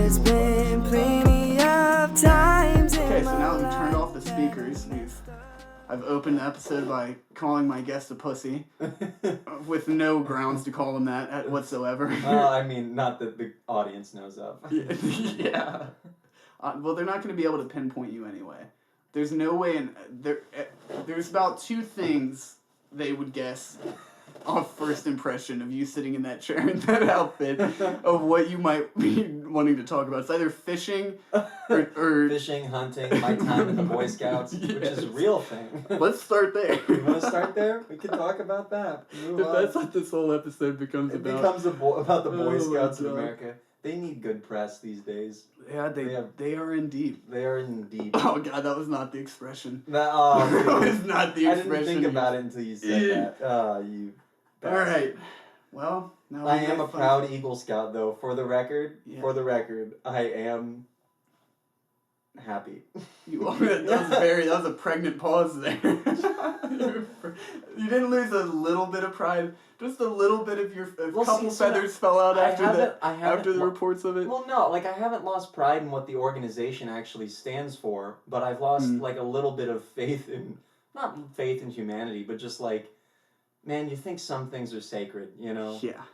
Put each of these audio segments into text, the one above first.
There's been plenty of times in Okay, so my now that we've life turned off the speakers, I've opened the episode by calling my guest a pussy, with no grounds to call him that whatsoever. Well, I mean, not that the audience knows of. Yeah. Well, they're not going to be able to pinpoint you anyway. There's no way there's about two things they would guess off first impression of you sitting in that chair in that outfit of what you might be wanting to talk about. It's either fishing or fishing, hunting, my time in the Boy Scouts, Yes. which is a real thing. Let's start there. You want to start there? We can talk about that. Move If on. that's what this whole episode becomes It about. becomes about the Boy Oh my Scouts of God. America. They need good press these days. Yeah, they are indeed. They are indeed. Oh God, that was not the expression. That was not the I expression. didn't think about it until you said that. You. All right. Well, now I we am have a fun. proud Eagle Scout, though. For the record, Yeah. I am happy. That was a pregnant pause there. You didn't lose a little bit of pride, just a little bit of your couple feathers fell out after the reports of it. Well, no, like I haven't lost pride in what the organization actually stands for, but I've lost like a little bit of faith in, not faith in humanity, but just like, man, you think some things are sacred, you know? Yeah.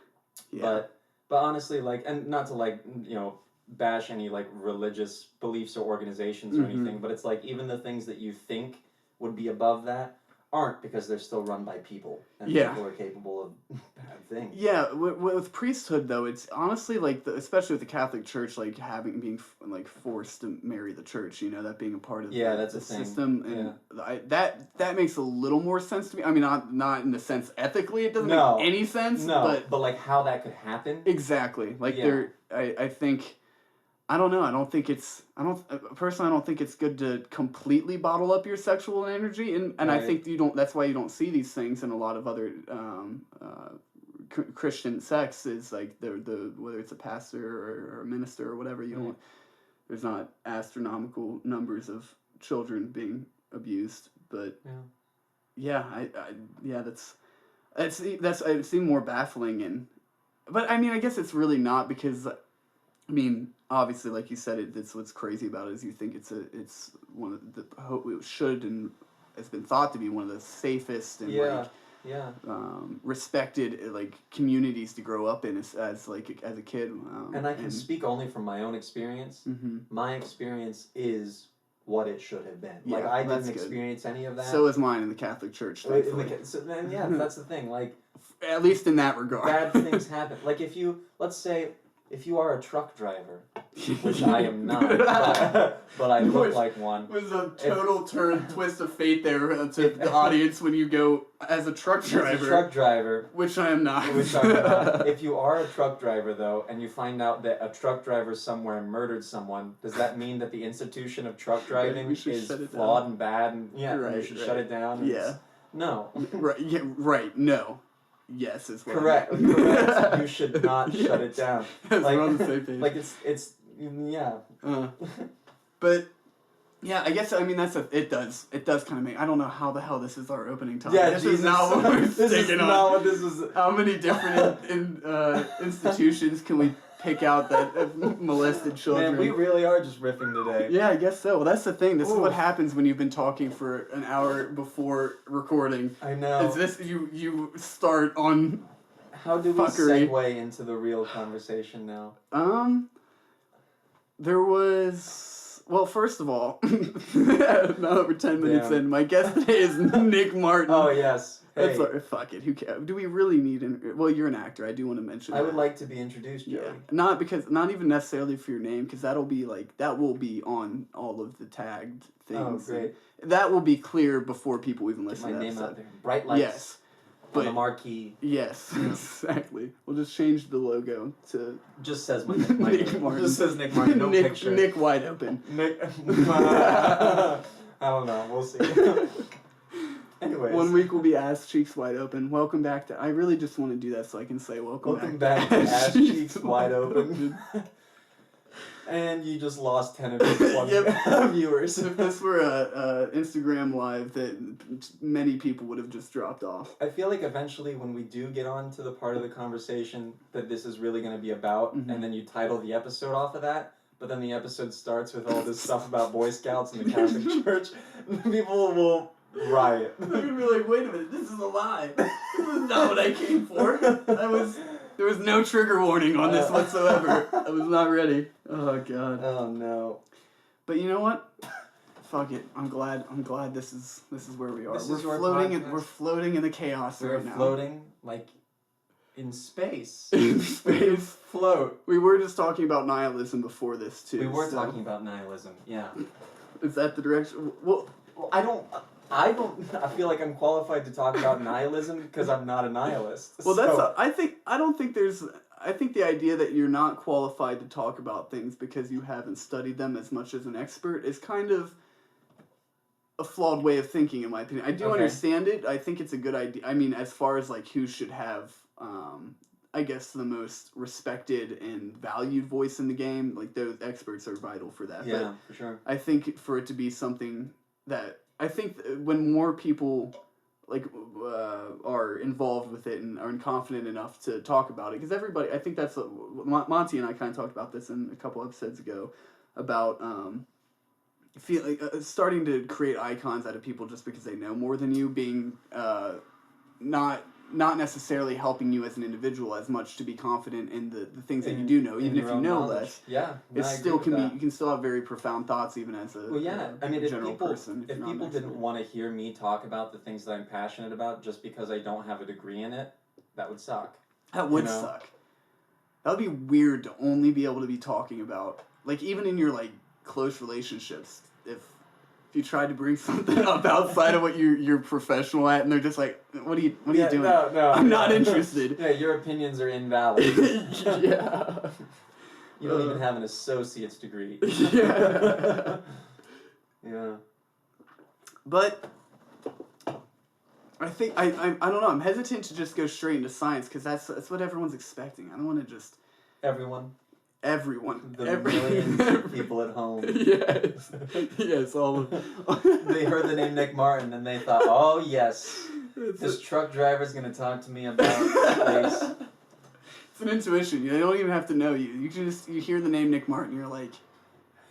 But honestly, like, and not to like, you know, bash any like religious beliefs or organizations or anything, but it's like even the things that you think would be above that aren't, because they're still run by people, and people are capable of bad things. Yeah, with priesthood though, it's honestly like especially with the Catholic Church, like being forced to marry the church, you know, that being a part of that's the a thing. system, and that makes a little more sense to me. I mean, not in the sense ethically, it doesn't make any sense. No, but like how that could happen. Exactly, like I think. I don't know. I don't think it's good to completely bottle up your sexual energy, and I think you don't. That's why you don't see these things in a lot of other Christian sects. Is like the whether it's a pastor or a minister or whatever. You don't. There's not astronomical numbers of children being abused, but that's it seemed more baffling but I mean I guess it's really not, because I mean, obviously, like you said, it's what's crazy about it is you think it's one of the it should and has been thought to be one of the safest and respected like communities to grow up in as a kid. And I can speak only from my own experience. Mm-hmm. My experience is what it should have been. Yeah, like I didn't good. experience any of that. So is mine in the Catholic Church. So then that's the thing. Like at least in that regard, bad things happen. Like let's say. If you are a truck driver, which I am not, but I look like one. It was a total twist of fate there to the audience when you go as a truck driver. As a truck driver. Which I am not. Which I'm not. If you are a truck driver, though, and you find out that a truck driver somewhere murdered someone, does that mean that the institution of truck driving is flawed and bad? And we should shut it down? No. Right. No. Yes, is what correct. You should not shut it down. We're on the same page. Like it's but I guess it does kind of make. I don't know how the hell this is our opening topic. Yeah, this is not what we're sticking on. Not what this is. How many different institutions can we pick out that have molested children? Man, we really are just riffing today. Yeah, I guess so. Well, that's the thing. This is what happens when you've been talking for an hour before recording. I know. Is this you start on? How do we segue into the real conversation now? There was. Well, first of all, now that we're 10 minutes in, my guest today is Nick Martin. Oh yes. Hey. Fuck it. Who cares? Do we really need well, you're an actor. I do want to mention. I would like to be introduced, Joey. Yeah. Not even necessarily for your name, because that will be on all of the tagged things. Oh, great. That will be clear before people even listen to my that name episode. out there. Bright lights. Yes. On the marquee. Yes, exactly. We'll just change the logo to. Just says my Nick Martin. Just says Nick Martin. No picture. Nick Wide Open. Nick. I don't know. We'll see. Anyways. 1 week will be Ass Cheeks Wide Open. Welcome back to. I really just want to do that so I can say welcome back to Ass Cheeks Wide Open. And you just lost 10 of your viewers. If this were a Instagram Live, that many people would have just dropped off. I feel like eventually when we do get on to the part of the conversation that this is really going to be about, and then you title the episode off of that, but then the episode starts with all this stuff about Boy Scouts and the Catholic Church, people will riot. They're gonna be like, wait a minute, this is a lie. This is not what I came for. There was no trigger warning on this whatsoever. I was not ready. Oh god. Oh no. But you know what? Fuck it. I'm glad this is where we are. This We're is your floating podcast. we're floating in the chaos We're right now. floating like in space. In space. Float. We were just talking about nihilism before this too. We were so talking about nihilism. Yeah. Is that the direction? Well, I feel like I'm qualified to talk about nihilism because I'm not a nihilist. well, that's. I think the idea that you're not qualified to talk about things because you haven't studied them as much as an expert is kind of a flawed way of thinking, in my opinion. I do understand it. I think it's a good idea. I mean, as far as like who should have, I guess, the most respected and valued voice in the game, like those experts are vital for that. Yeah, but for sure. I think for it to be something that I think when more people like are involved with it and are confident enough to talk about it, because everybody, I think that's Monty and I kind of talked about this in a couple episodes ago about starting to create icons out of people just because they know more than you, being not necessarily helping you as an individual as much to be confident in the things that you do know, even if you know less. Yeah, It still can be. You can still have very profound thoughts, even as a I mean, if general people person. if people didn't want to hear me talk about the things that I'm passionate about just because I don't have a degree in it, that would suck. That would suck. That would be weird to only be able to be talking about, like, even in your like close relationships, if you tried to bring something up outside of what you're professional at, and they're just like, what are you doing? No, I'm not interested. Yeah, your opinions are invalid. Yeah. You don't even have an associate's degree. Yeah. Yeah. But I think I don't know. I'm hesitant to just go straight into science because that's what everyone's expecting. I don't want to just Everyone. The Millions of people at home. Yes, all of They heard the name Nick Martin and they thought, oh yes, this truck driver's gonna talk to me about space. It's an intuition. You don't even have to know you. You can just you hear the name Nick Martin, you're like,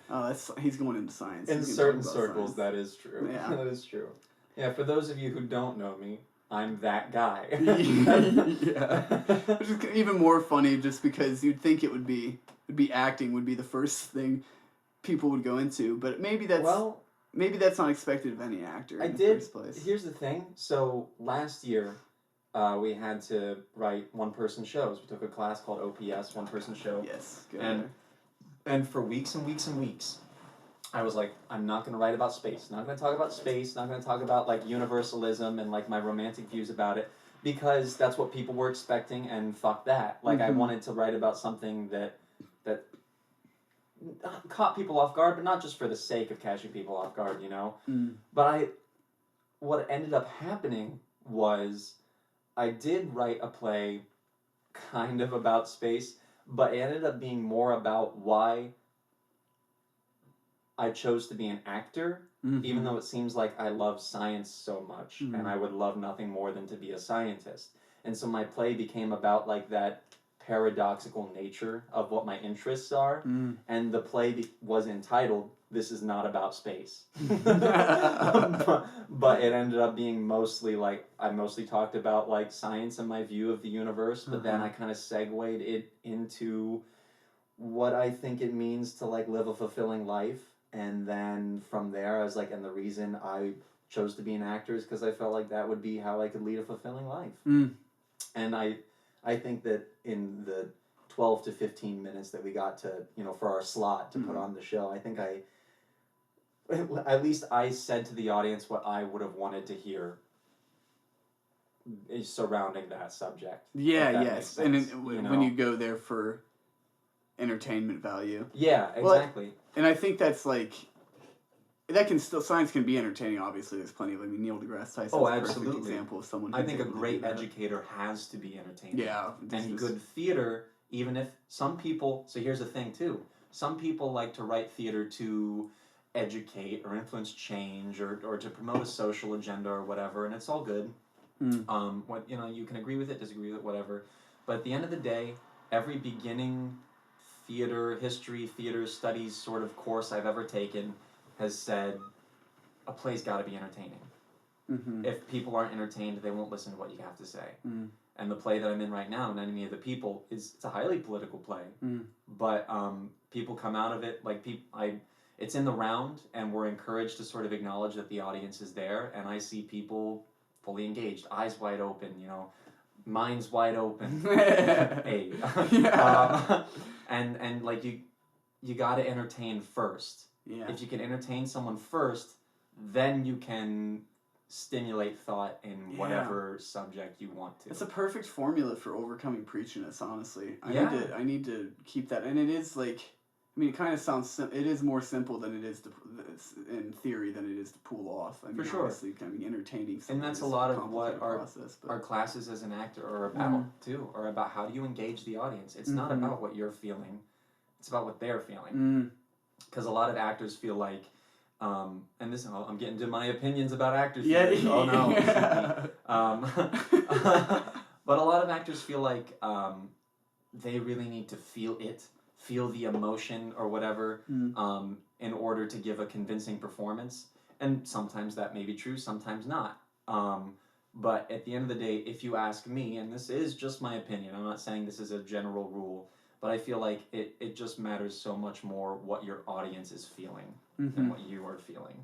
oh, he's going into science. In He's certain gonna talk about circles, science. that is true. Yeah. That is true. Yeah, for those of you who don't know me, I'm that guy. Yeah. Which is even more funny just because you'd think it would be acting would be the first thing people would go into, but maybe that's not expected of any actor in the first place. Here's the thing. So last year, we had to write one-person shows. We took a class called OPS, one-person show. Yes. And for weeks and weeks and weeks, I was like, I'm not going to write about space. Not going to talk about space. Not going to talk about like universalism and like my romantic views about it, because that's what people were expecting, and fuck that. Like I wanted to write about something that caught people off guard, but not just for the sake of catching people off guard, you know? But what ended up happening was I did write a play kind of about space, but it ended up being more about why I chose to be an actor, even though it seems like I love science so much, and I would love nothing more than to be a scientist. And so my play became about like that paradoxical nature of what my interests are, and the play was entitled "This is not about space," but it ended up being mostly like I mostly talked about like science and my view of the universe, but then I kind of segued it into what I think it means to like live a fulfilling life, and then from there I was like, and the reason I chose to be an actor is because I felt like that would be how I could lead a fulfilling life. And I think that in the 12 to 15 minutes that we got to, for our slot to put on the show, I think at least I said to the audience what I would have wanted to hear surrounding that subject. Yeah, yes. And when you go there for entertainment value. Yeah, exactly. Well, and I think that's like, science can be entertaining, obviously. There's plenty of, Neil deGrasse Tyson is a perfect example of someone I think a great educator has to be entertaining. Yeah. And good theater, even if some people, so here's the thing too, some people like to write theater to educate or influence change or to promote a social agenda or whatever, and it's all good. You can agree with it, disagree with it, whatever. But at the end of the day, every beginning theater studies sort of course I've ever taken has said a play's got to be entertaining. Mm-hmm. If people aren't entertained, they won't listen to what you have to say. Mm. And the play that I'm in right now, An Enemy of the People, it's a highly political play. Mm. But people come out of it, like, it's in the round, and we're encouraged to sort of acknowledge that the audience is there, and I see people fully engaged, eyes wide open, minds wide open. Hey. And like, you got to entertain first. Yeah. If you can entertain someone first, then you can stimulate thought in whatever subject you want to. It's a perfect formula for overcoming preachiness, honestly. I need to keep that. And it is like, I mean, it kind of sounds, it is more simple than it is to, in theory, than it is to pull off. I mean, for sure. Obviously, I mean, entertaining and that's a lot of what our classes as an actor are about, too, are about how do you engage the audience. It's not about what you're feeling, it's about what they're feeling. Because a lot of actors feel like, and this, I'm getting to my opinions about actors. Yeah. Oh no. But a lot of actors feel like they really need to feel the emotion or whatever, in order to give a convincing performance. And sometimes that may be true, sometimes not. But at the end of the day, if you ask me, and this is just my opinion, I'm not saying this is a general rule, but I feel like it just matters so much more what your audience is feeling than what you are feeling.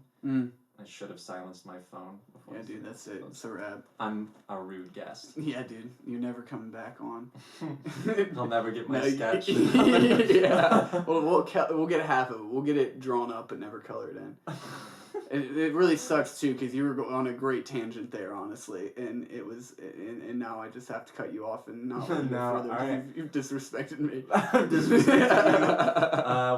I should have silenced my phone before. Yeah, dude, that's it. It's a wrap. I'm a rude guest. Yeah, dude, you're never coming back on. I'll never get my sketch. Yeah. We'll get half of it. We'll get it drawn up but never colored in. It really sucks too, because you were on a great tangent there, honestly, and it was, and now I just have to cut you off and not let you go further. Right. You've disrespected me.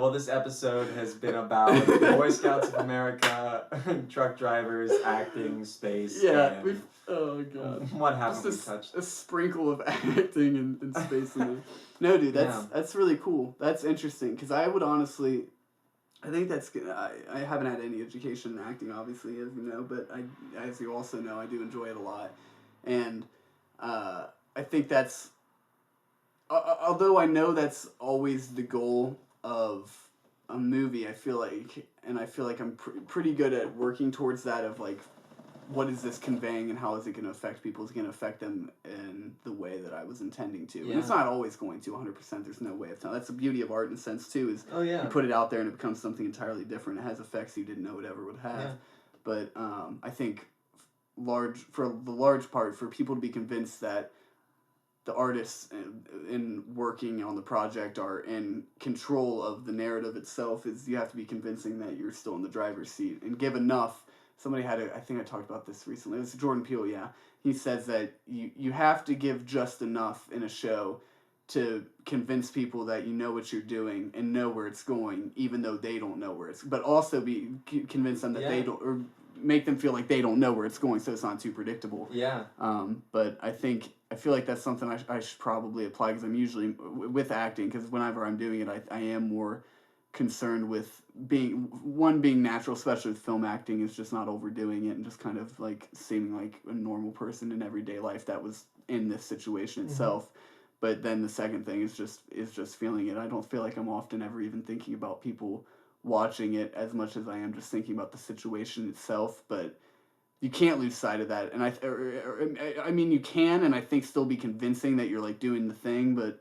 Well, this episode has been about Boy Scouts of America, truck drivers, acting, space. Yeah, and oh god. What haven't we Just touched? a sprinkle of acting and space in there. No, dude, that's really cool. That's interesting, because I would honestly. I think that's good. I haven't had any education in acting, obviously, as you know, but as you also know, I do enjoy it a lot. And I think that's, although I know that's always the goal of a movie, I feel like I'm pretty good at working towards that of like, what is this conveying and how is it going to affect people? Is it going to affect them in the way that I was intending to? Yeah. And it's not always going to 100%. There's no way of telling. That's the beauty of art in a sense too, is you put it out there and it becomes something entirely different. It has effects you didn't know it ever would have. Yeah. But I think for the large part, for people to be convinced that the artists in working on the project are in control of the narrative itself, is you have to be convincing that you're still in the driver's seat and give enough. Somebody I think I talked about this recently. It was Jordan Peele, yeah. He says that you have to give just enough in a show to convince people that you know what you're doing and know where it's going, even though they don't know where it's. But also convince them that they don't, or make them feel like they don't know where it's going, so it's not too predictable. Yeah. But I feel like that's something I should probably apply, because I'm usually with acting, because whenever I'm doing it, I am more concerned with being natural, especially with film acting, is just not overdoing it and just kind of like seeming like a normal person in everyday life that was in this situation itself. But then the second thing is just feeling it. I don't feel like I'm often ever even thinking about people watching it as much as I am just thinking about the situation itself. But you can't lose sight of that, and I mean you can, and I think still be convincing that you're like doing the thing, but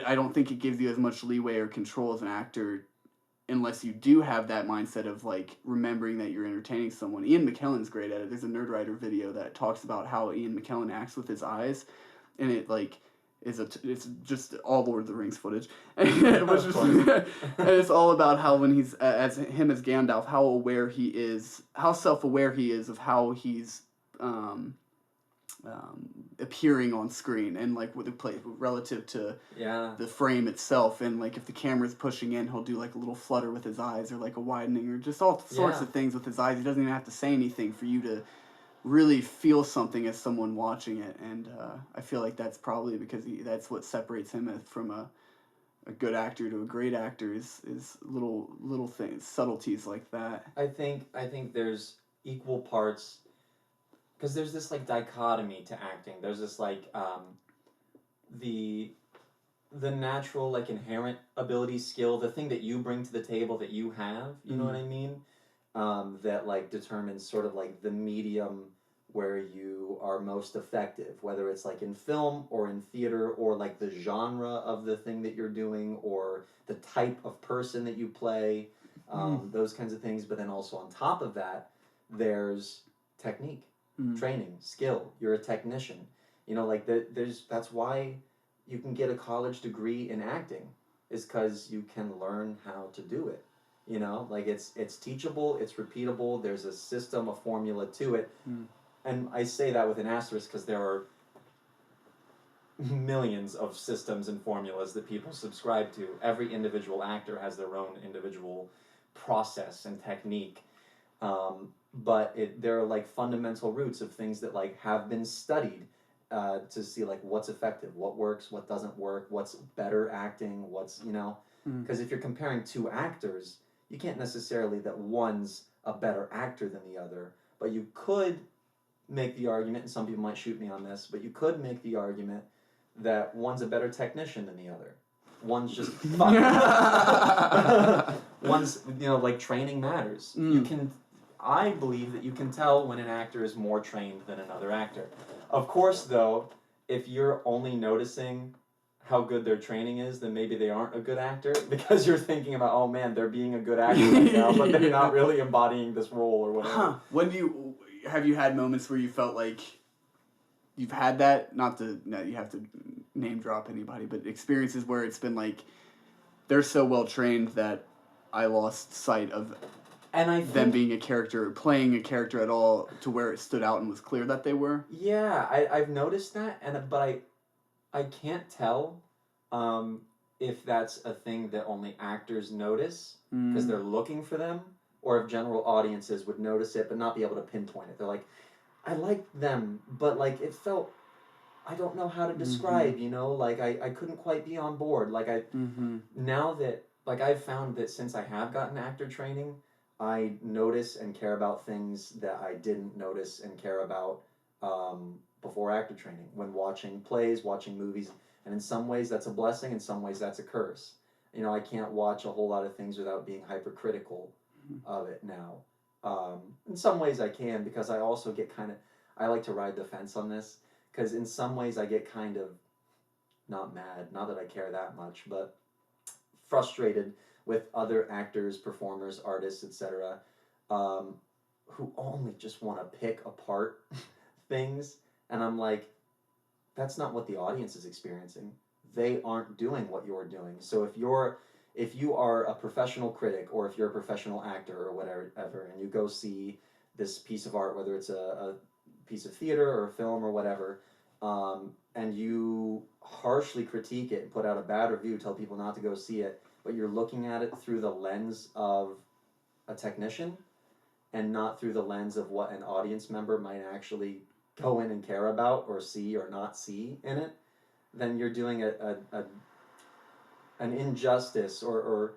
I don't think it gives you as much leeway or control as an actor, unless you do have that mindset of like remembering that you're entertaining someone. Ian McKellen's great at it. There's a Nerdwriter video that talks about how Ian McKellen acts with his eyes, and it like it's just all Lord of the Rings footage, and it's all about how when he's as Gandalf, how self-aware he is of how he's appearing on screen, and like with the play relative to the frame itself, and like if the camera's pushing in, he'll do like a little flutter with his eyes, or like a widening, or just all sorts of things with his eyes. He doesn't even have to say anything for you to really feel something as someone watching it, and I feel like that's probably because that's what separates him from a good actor to a great actor, is little things, subtleties like that. I think there's equal parts. Because there's this like dichotomy to acting. There's this like the the natural, like, inherent ability, skill, the thing that you bring to the table that you have, you know what I mean? That, like, determines sort of, like, the medium where you are most effective, whether it's, like, in film or in theater, or, like, the genre of the thing that you're doing, or the type of person that you play, those kinds of things. But then also on top of that, there's technique, training, skill. You're a technician. You know, like, that's why you can get a college degree in acting, is because you can learn how to do it. You know, like, it's teachable, it's repeatable, there's a system, a formula to it. And I say that with an asterisk because there are millions of systems and formulas that people subscribe to. Every individual actor has their own individual process and technique. But there are, like, fundamental roots of things that, like, have been studied to see, like, what's effective, what works, what doesn't work, what's better acting, what's, you know. Because if you're comparing two actors, you can't necessarily that one's a better actor than the other, but you could make the argument, and some people might shoot me on this, but you could make the argument that one's a better technician than the other. One's just one's, you know, like, training matters. I believe that you can tell when an actor is more trained than another actor. Of course, though, if you're only noticing how good their training is, then maybe they aren't a good actor, because you're thinking about, oh man, they're being a good actor right now, but they're not really embodying this role or whatever. Have you had moments where you felt like you've had that, not you have to name drop anybody, but experiences where it's been like, they're so well trained that I lost sight of them being a character, playing a character at all, to where it stood out and was clear that they were? Yeah, I've noticed that, but I can't tell if that's a thing that only actors notice because they're looking for them, or if general audiences would notice it but not be able to pinpoint it. They're like, I like them, but, like, it felt, I don't know how to describe, you know, like, I couldn't quite be on board. Like, now that, like, I've found that since I have gotten actor training, I notice and care about things that I didn't notice and care about before actor training, when watching plays, watching movies. And in some ways that's a blessing, in some ways that's a curse. You know, I can't watch a whole lot of things without being hypercritical of it now. In some ways I can, because I also get kind of, I like to ride the fence on this, because in some ways I get kind of, not mad, not that I care that much, but frustrated with other actors, performers, artists, etc., who only just want to pick apart things. And I'm like, that's not what the audience is experiencing. They aren't doing what you're doing. So if you are a professional critic, or if you're a professional actor or whatever, and you go see this piece of art, whether it's a piece of theater or a film or whatever, and you harshly critique it, put out a bad review, tell people not to go see it, but you're looking at it through the lens of a technician and not through the lens of what an audience member might actually go in and care about or see or not see in it, then you're doing an injustice, or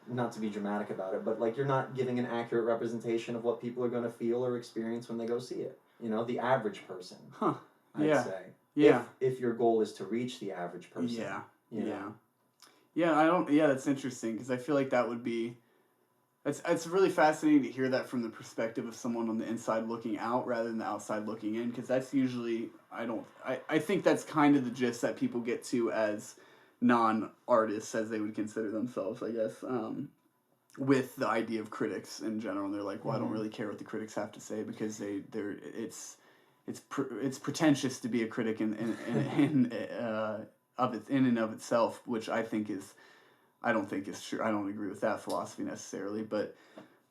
not to be dramatic about it, but, like, you're not giving an accurate representation of what people are going to feel or experience when they go see it. You know, the average person, I'd say. Yeah. If your goal is to reach the average person. Yeah. You know? Yeah, that's interesting, because I feel like that would be, it's really fascinating to hear that from the perspective of someone on the inside looking out rather than the outside looking in, because that's usually, I think that's kind of the gist that people get to as non-artists, as they would consider themselves, I guess, with the idea of critics in general. And they're like, well, I don't really care what the critics have to say, because it's pretentious to be a critic in and of itself, which I don't think is true. I don't agree with that philosophy necessarily, but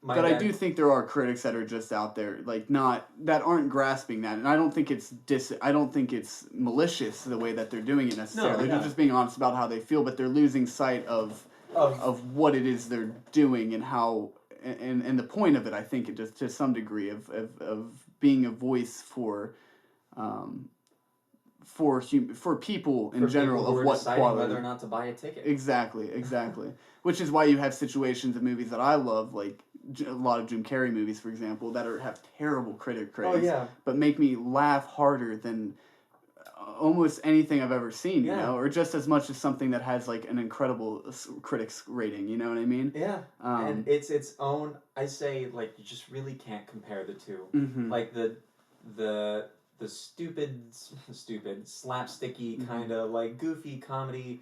I do think there are critics that are just out there, like, that aren't grasping that, and I don't think it's malicious the way that they're doing it necessarily. They're just being honest about how they feel, but they're losing sight of what it is they're doing and how, and the point of it, I think, it just to some degree of being a voice for people in general, people who of are what deciding quality, whether or not to buy a ticket. Exactly. Which is why you have situations in movies that I love, like a lot of Jim Carrey movies, for example, that have terrible critic praise, but make me laugh harder than almost anything I've ever seen, you Yeah. know, or just as much as something that has like an incredible critics rating, you know what I mean? Yeah, and it's its own. I say like you just really can't compare the two. Mm-hmm. Like the stupid slapsticky kind of like goofy comedy.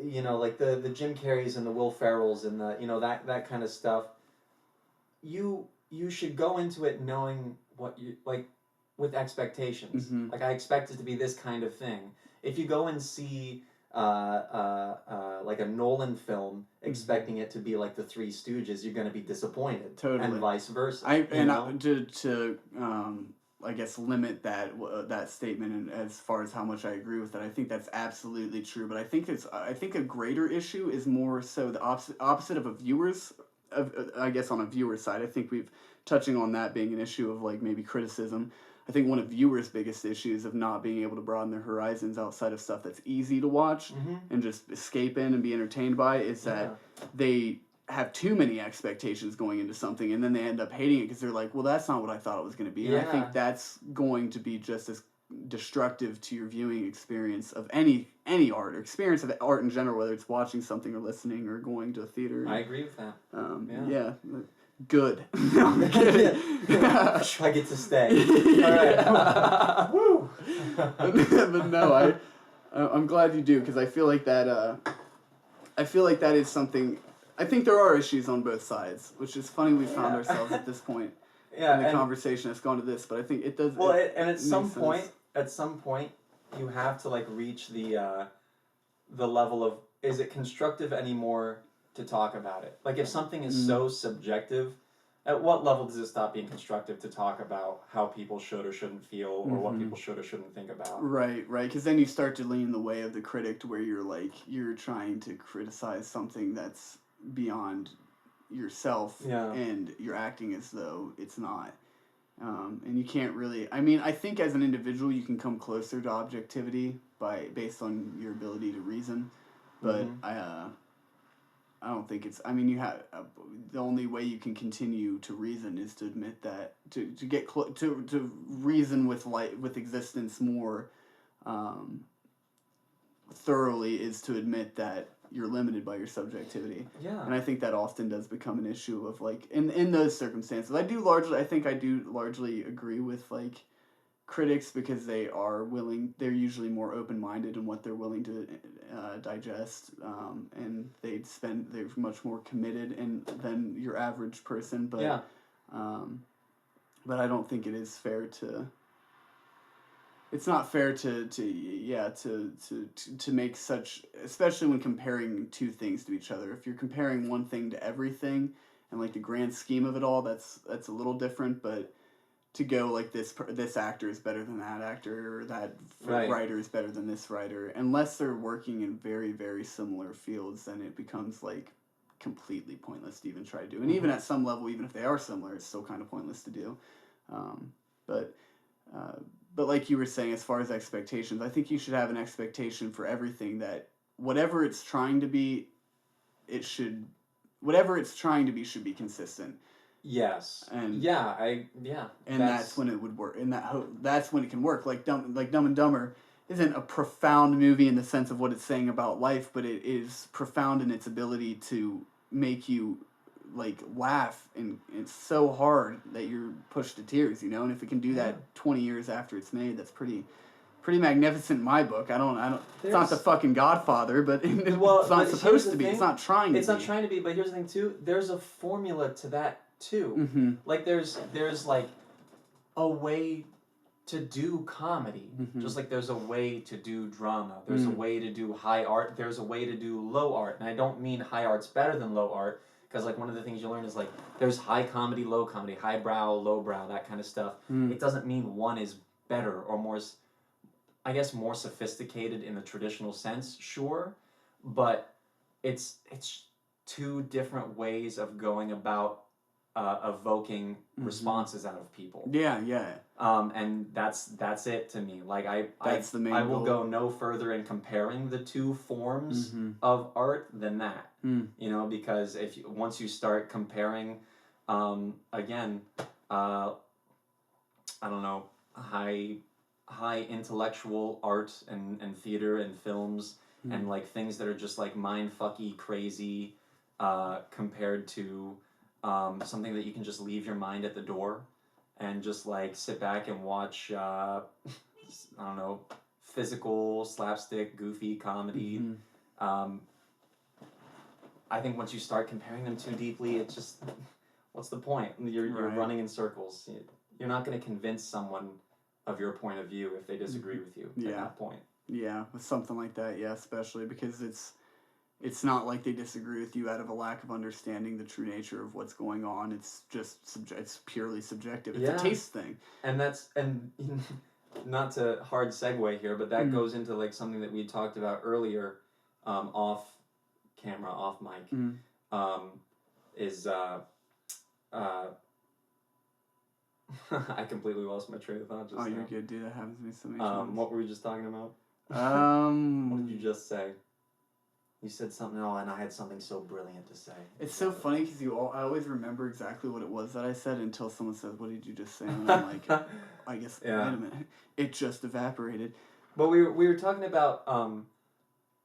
You know, like the Jim Carreys and the Will Ferrells and the that kind of stuff. You should go into it knowing what you like with expectations. Mm-hmm. Like I expect it to be this kind of thing. If you go and see like a Nolan film expecting it to be like the Three Stooges, you're going to be disappointed. Totally. And vice versa. To I guess limit that statement and as far as how much I agree with it, I think that's absolutely true. But I think a greater issue is more so the opposite of a viewer's. I guess on a viewer's side, I think we've touching on that being an issue of like maybe criticism. I think one of viewers' biggest issues of not being able to broaden their horizons outside of stuff that's easy to watch and just escape in and be entertained by is that they have too many expectations going into something and then they end up hating it because they're like, well, that's not what I thought it was going to be. And I think that's going to be just as destructive to your viewing experience of any art or experience of art in general, whether it's watching something or listening or going to a theater. I agree with that. Yeah. Good. No, I'm kidding. I get to stay. All right. Woo. But no, I'm glad you do because I feel like that. I feel like that is something. I think there are issues on both sides, which is funny we found ourselves at this point in the conversation that's gone to this. But I think it does. Well, and at some point, you have to like reach the level of is it constructive anymore to talk about it? Like if something is so subjective, at what level does it stop being constructive to talk about how people should or shouldn't feel or what people should or shouldn't think about? Right, because then you start to lean the way of the critic to where you're trying to criticize something that's beyond yourself and you're acting as though it's not. And you can't really, I think as an individual you can come closer to objectivity based on your ability to reason, but I don't think it's. You have the only way you can continue to reason is to admit that to get to reason with existence more thoroughly is to admit that you're limited by your subjectivity. Yeah. And I think that often does become an issue of like in those circumstances. I do largely agree with like critics because they're usually more open-minded in what they're willing to digest, and they're much more committed than your average person, but I don't think it is fair to it's not fair to make such, especially when comparing two things to each other. If you're comparing one thing to everything and like the grand scheme of it all, that's a little different, but to go like this actor is better than that actor, or that writer is better than this writer, unless they're working in very, very similar fields, then it becomes like completely pointless to even try to do. And even at some level, even if they are similar, it's still kind of pointless to do. But like you were saying, as far as expectations, I think you should have an expectation for everything that whatever it's trying to be should be consistent. Yes. And that's when it would work. And that's when it can work. Like Dumb and Dumber isn't a profound movie in the sense of what it's saying about life, but it is profound in its ability to make you like laugh, and it's so hard that you're pushed to tears, and if it can do that 20 years after it's made, that's pretty magnificent in my book. I don't it's not the fucking Godfather, but it's not supposed to be. It's not trying to be. It's not trying to be, but here's the thing too, there's a formula to that too. Mm-hmm. Like there's like a way to do comedy, just like there's a way to do drama, there's a way to do high art, there's a way to do low art, and I don't mean high art's better than low art, because like one of the things you learn is like there's high comedy, low comedy, high brow, low brow, that kind of stuff. It doesn't mean one is better or more, I guess, more sophisticated in the traditional sense, sure, but it's two different ways of going about evoking responses out of people. Yeah. And that's it to me. Like I will go no further in comparing the two forms of art than that. Because once you start comparing, again, I don't know, high high intellectual art and theater and films and like things that are just like mind-fucky crazy compared to something that you can just leave your mind at the door and just like sit back and watch I don't know, physical slapstick goofy comedy. I think once you start comparing them too deeply, it's just, what's the point? You're running in circles. You're not going to convince someone of your point of view if they disagree with you at that point. Yeah, with something like that, yeah, especially because it's not like they disagree with you out of a lack of understanding the true nature of what's going on. It's just it's purely subjective. It's a taste thing. And not to hard segue here, but that goes into like something that we talked about earlier, off camera, off mic, is I completely lost my train of thought just now. You're good, dude. That happens to me so many times. What were we just talking about? What did you just say? You said something, and I had something so brilliant to say. It's so funny because I always remember exactly what it was that I said until someone says, "What did you just say?" And I'm like, I guess, wait a minute, it just evaporated. But we were talking about,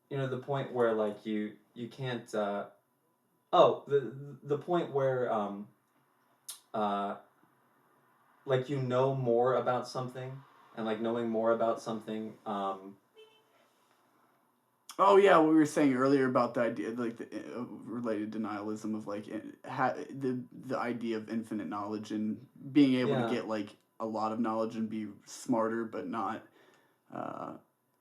the point where like you can't, the point where, like you know more about something, and like knowing more about something, Oh yeah, what we were saying earlier about the idea, like the related denialism of like the idea of infinite knowledge and being able to get like a lot of knowledge and be smarter, but not.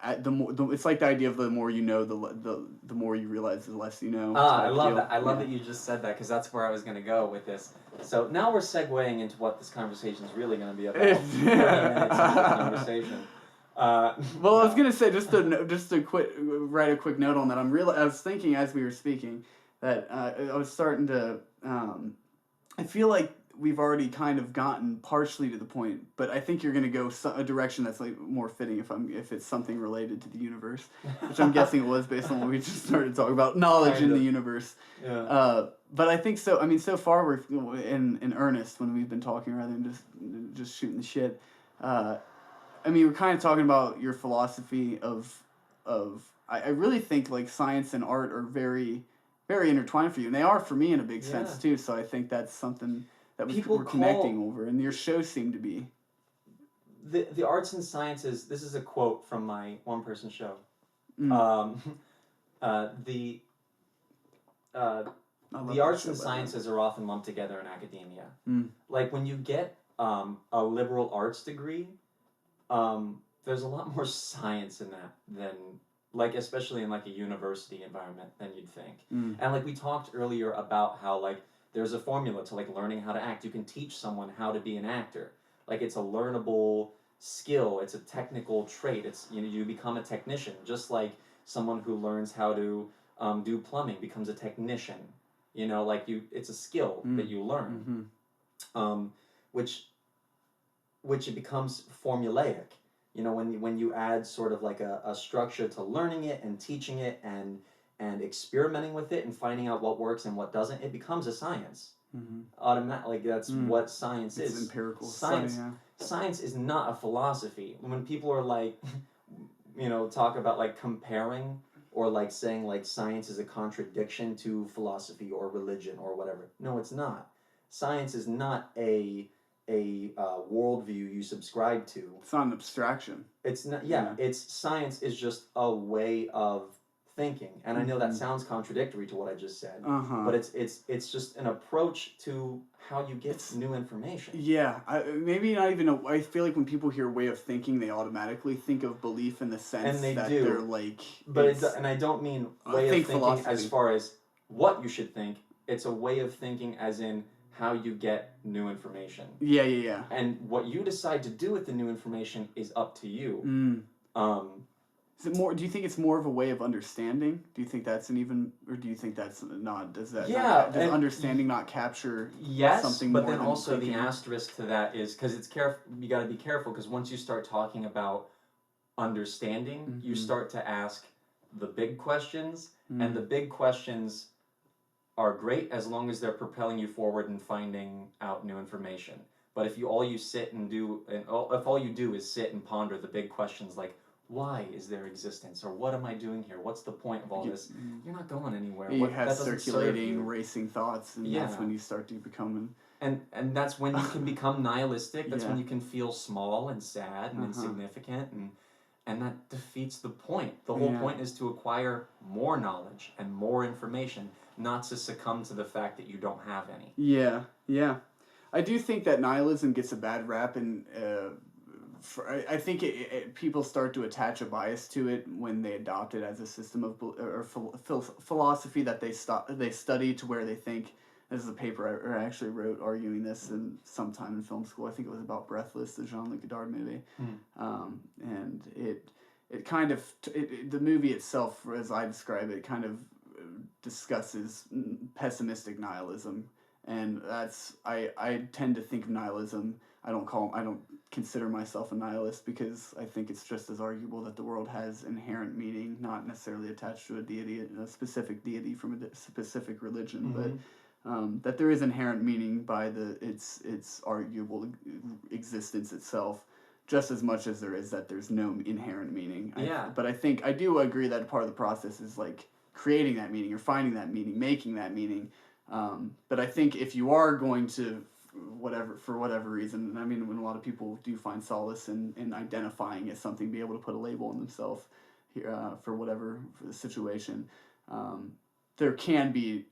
It's like the idea of the more you know, the more you realize, the less you know. I love that. I love that you just said that because that's where I was going to go with this. So now we're segueing into what this conversation is really going to be about. 30 minutes into the conversation. Well, I was gonna say just to write a quick note on that. I was thinking as we were speaking that I was starting to. I feel like we've already kind of gotten partially to the point, but I think you're gonna go a direction that's like more fitting if it's something related to the universe, which I'm guessing it was based on what we just started talking about, knowledge in the universe. Yeah. But I think so. I mean, so far we're in earnest when we've been talking rather than just shooting the shit. I mean, we're kind of talking about your philosophy of I really think like science and art are very, very intertwined for you, and they are for me in a big sense too. So I think that's something that we're connecting over, and your shows seem to be. The arts and sciences. This is a quote from my one-person show. The arts and sciences are often lumped together in academia. Like when you get a liberal arts degree. There's a lot more science in that than, like, especially in, like, a university environment than you'd think. And, like, we talked earlier about how, like, there's a formula to, like, learning how to act. You can teach someone how to be an actor. Like, it's a learnable skill. It's a technical trait. It's, you become a technician, just like someone who learns how to do plumbing becomes a technician. It's a skill that you learn, which it becomes formulaic. When you add sort of like a structure to learning it and teaching it and experimenting with it and finding out what works and what doesn't, it becomes a science. Automatically, that's what science is. It's empirical science. Science is not a philosophy. When people are like, talk about like comparing or like saying like science is a contradiction to philosophy or religion or whatever. No, it's not. Science is not a worldview you subscribe to. It's not an abstraction. It's not. It's science is just a way of thinking, and I know that sounds contradictory to what I just said. But it's just an approach to how you get new information. Yeah, maybe not even. I feel like when people hear way of thinking, they automatically think of belief in the sense that they're like. But and I don't mean way of thinking philosophy. As far as what you should think. It's a way of thinking as in how you get new information. Yeah. And what you decide to do with the new information is up to you. Is it more? Do you think it's more of a way of understanding? Do you think that's or do you think that's not? Does understanding not capture something more? But then also the asterisk to that is because it's careful. You got to be careful because once you start talking about understanding, you start to ask the big questions, and the big questions are great as long as they're propelling you forward and finding out new information. But if all you do is sit and ponder the big questions like, why is there existence, or what am I doing here? What's the point of all this? You're not going anywhere. You have that doesn't serve circulating, you. racing thoughts, and that's when you start to become. And that's when you can become nihilistic. That's when you can feel small and sad and insignificant, and that defeats the point. The whole point is to acquire more knowledge and more information, not to succumb to the fact that you don't have any. Yeah, yeah. I do think that nihilism gets a bad rap, and I think people start to attach a bias to it when they adopt it as a system of philosophy that they study to where they think. This is a paper I actually wrote arguing this sometime in film school. I think it was about Breathless, the Jean-Luc Godard movie, and it kind of the movie itself, as I describe it, kind of discusses pessimistic nihilism, and I tend to think of nihilism. I don't consider myself a nihilist because I think it's just as arguable that the world has inherent meaning, not necessarily attached to a specific deity from a specific religion, but that there is inherent meaning by its arguable existence itself, just as much as there is that there's no inherent meaning. But I do agree that part of the process is like creating that meaning or finding that meaning, making that meaning. But I think if you are going to for whatever reason, I mean, when a lot of people do find solace in identifying as something, be able to put a label on themselves for the situation, there can be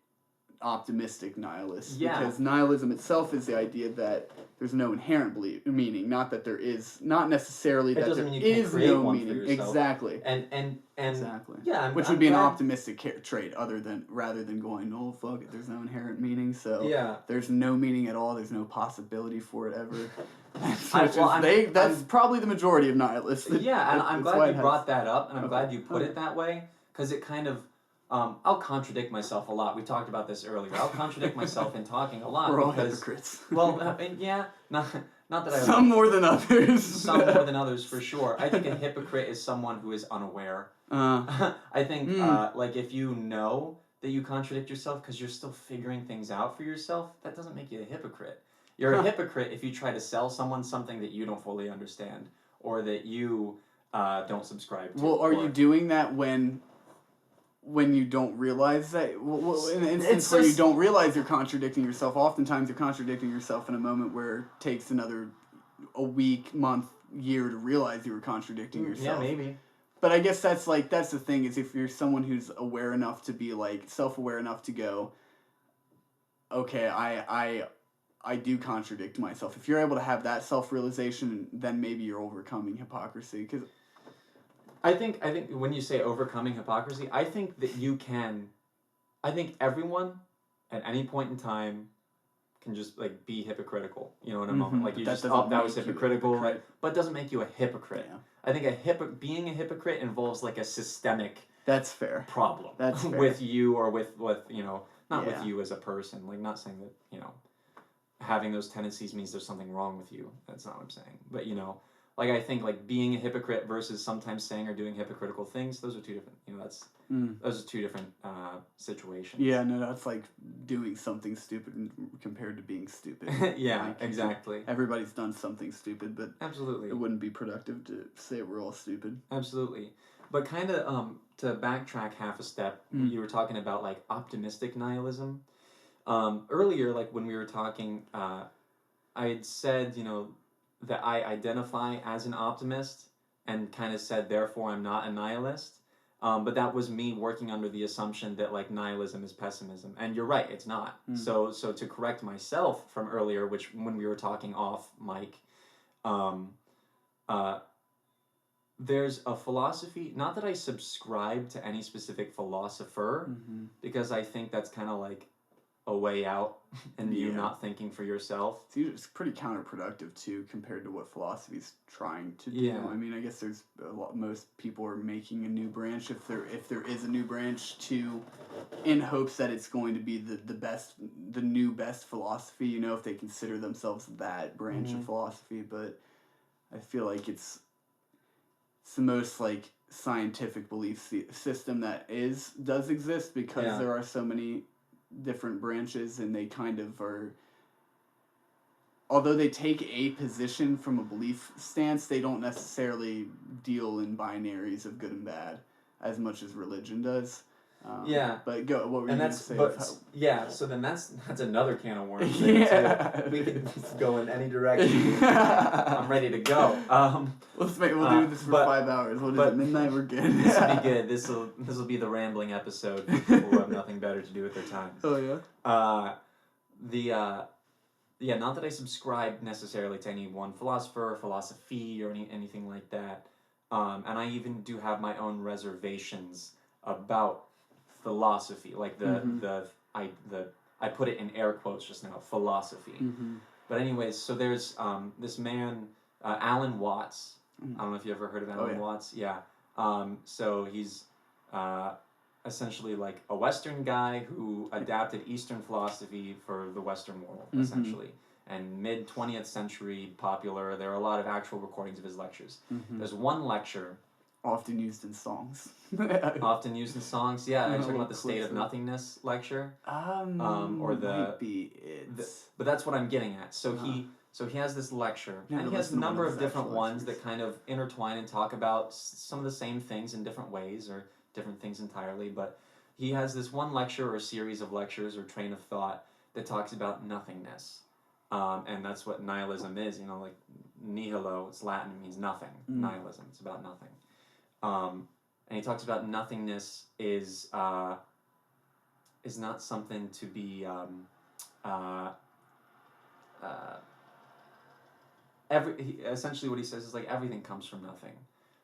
optimistic nihilists, because nihilism itself is the idea that there's no inherent meaning, not that there is, not necessarily that there is no meaning. Exactly. And exactly. Yeah, which would be an optimistic trait, rather than going, oh fuck it, there's no inherent meaning, so there's no meaning at all, there's no possibility for it ever. That's probably the majority of nihilists. And I'm glad you brought that up, and I'm glad you put it that way, because it kind of I'll contradict myself a lot. We talked about this earlier. I'll contradict myself in talking a lot. We're all hypocrites. Well, not that I... Some more than others. Some more than others, for sure. I think a hypocrite is someone who is unaware. I think, like, if you know that you contradict yourself because you're still figuring things out for yourself, that doesn't make you a hypocrite. You're a hypocrite if you try to sell someone something that you don't fully understand, or that you don't subscribe to. Well, are you doing that when you don't realize that, in an instance where you don't realize you're contradicting yourself? Oftentimes you're contradicting yourself in a moment where it takes a week, month, year to realize you were contradicting yourself. Yeah, maybe. But I guess that's the thing, is if you're someone who's aware enough to be self-aware enough to go, okay, I do contradict myself. If you're able to have that self-realization, then maybe you're overcoming hypocrisy. Because I think when you say overcoming hypocrisy, I think that I think everyone at any point in time can just be hypocritical, in a moment. Like you just, that was hypocritical, but it doesn't make you a hypocrite. Yeah. I think being a hypocrite involves a systemic That's fair. problem. That's fair. With you, or with not with you as a person. Like, not saying that, having those tendencies means there's something wrong with you. That's not what I'm saying. But, I think being a hypocrite versus sometimes saying or doing hypocritical things, those are two different, those are two different situations. Yeah, no, that's like doing something stupid compared to being stupid. Yeah, exactly. Everybody's done something stupid, but absolutely, it wouldn't be productive to say we're all stupid. Absolutely. But kind of to backtrack half a step, you were talking about optimistic nihilism. Earlier, when we were talking, I had said, that I identify as an optimist, and kind of said, therefore, I'm not a nihilist. But that was me working under the assumption that nihilism is pessimism, and you're right, it's not. So to correct myself from earlier, which when we were talking off mic, there's a philosophy. Not that I subscribe to any specific philosopher, because I think that's kind of a way out, and you not thinking for yourself. It's pretty counterproductive too, compared to what philosophy's trying to do. Yeah. I mean, I guess there's most people are making a new branch, if there is a new branch, in hopes that it's going to be the new best philosophy. If they consider themselves that branch of philosophy. But I feel like it's the most scientific belief system that does exist, because there are so many different branches, and they kind of are although they take a position from a belief stance, they don't necessarily deal in binaries of good and bad as much as religion does. Yeah. But go. What were And you that's going to say? yeah. So then that's another can of worms. Yeah. We can go in any direction. I'm ready to go. We'll do this for 5 hours. What is it? Midnight. We're good. This will be good. This will be the rambling episode for people who have nothing better to do with their time. Oh yeah. Yeah. Not that I subscribe necessarily to any one philosopher or philosophy or anything like that. And I even do have my own reservations about philosophy, like I put it in air quotes just now, philosophy. Mm-hmm. But anyways, so there's this man, Alan Watts. I don't know if you ever heard of Alan Watts. Yeah. So he's essentially like a Western guy who adapted Eastern philosophy for the Western world, essentially. And mid 20th century popular. There are a lot of actual recordings of his lectures. There's one lecture. Often used in songs. Often used in songs, yeah. Are you talking about the State of Nothingness lecture? Or the might be it. But that's what I'm getting at. So he has this lecture, and he has a number of different ones that kind of intertwine and talk about some of the same things in different ways or different things entirely. But he has this one lecture or series of lectures or train of thought that talks about nothingness, and that's what nihilism is. You know, like nihilo. It's Latin. It means nothing. Nihilism. It's about nothing. And he talks about nothingness is not something to be essentially what he says is like everything comes from nothing.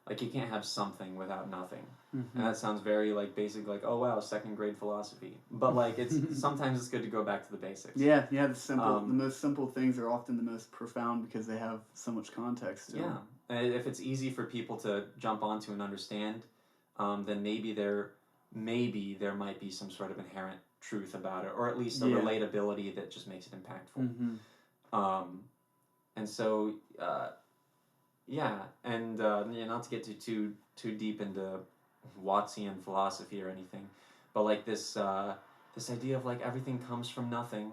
Like you can't have something without nothing. And that sounds very like basic, like, oh wow, second grade philosophy. But like it's sometimes it's good to go back to the basics. Yeah, the most simple things are often the most profound because they have so much context to them. And if it's easy for people to jump onto and understand, then maybe there might be some sort of inherent truth about it, or at least a relatability that just makes it impactful. And so, and not to get too deep into Wattsian philosophy or anything, but like this idea of like everything comes from nothing,